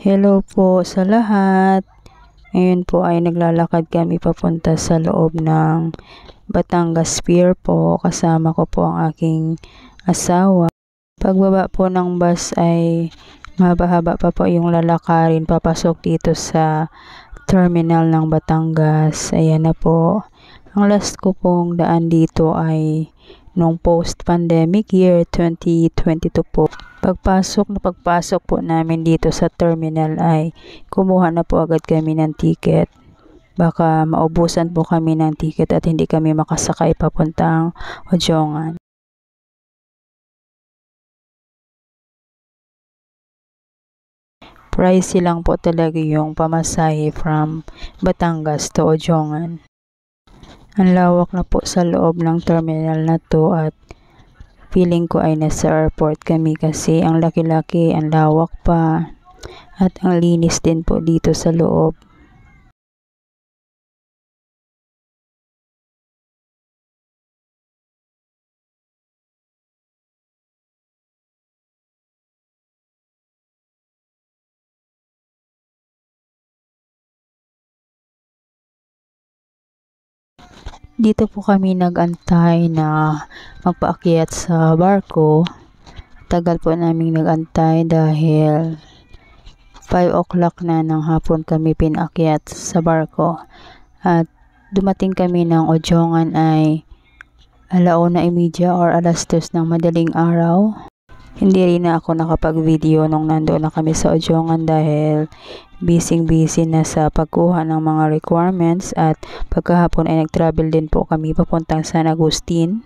Hello po sa lahat. Ngayon po ay naglalakad kami papunta sa loob ng Batangas Pier po. Kasama ko po ang aking asawa. Pagbaba po ng bus ay mahaba-haba pa po yung lalakarin papasok dito sa terminal ng Batangas. Ayan na po. Ang last ko pong daan dito ay nung post-pandemic year 2022 po. Pagpasok po namin dito sa terminal ay kumuha na po agad kami ng ticket. Baka maubusan po kami ng ticket at hindi kami makasakay papuntang Ojongan. Pricey lang po talaga yung pamasahe from Batangas to Ojongan. Ang lawak na po sa loob ng terminal na to at feeling ko ay nasa airport kami kasi ang laki-laki, ang lawak pa at ang linis din po dito sa loob. Dito po kami nag-antay na magpaakyat sa barko. Tagal po namin nag-antay dahil 5 o'clock na ng hapon kami pinakyat sa barko. At dumating kami ng Ojongan ay 1:30 or 2:00 ng madaling araw. Hindi rin na ako nakapag-video nung nandoon na kami sa Ojongan dahil busy na sa pagkuha ng mga requirements at pagkahapon ay nag-travel din po kami papuntang San Agustin.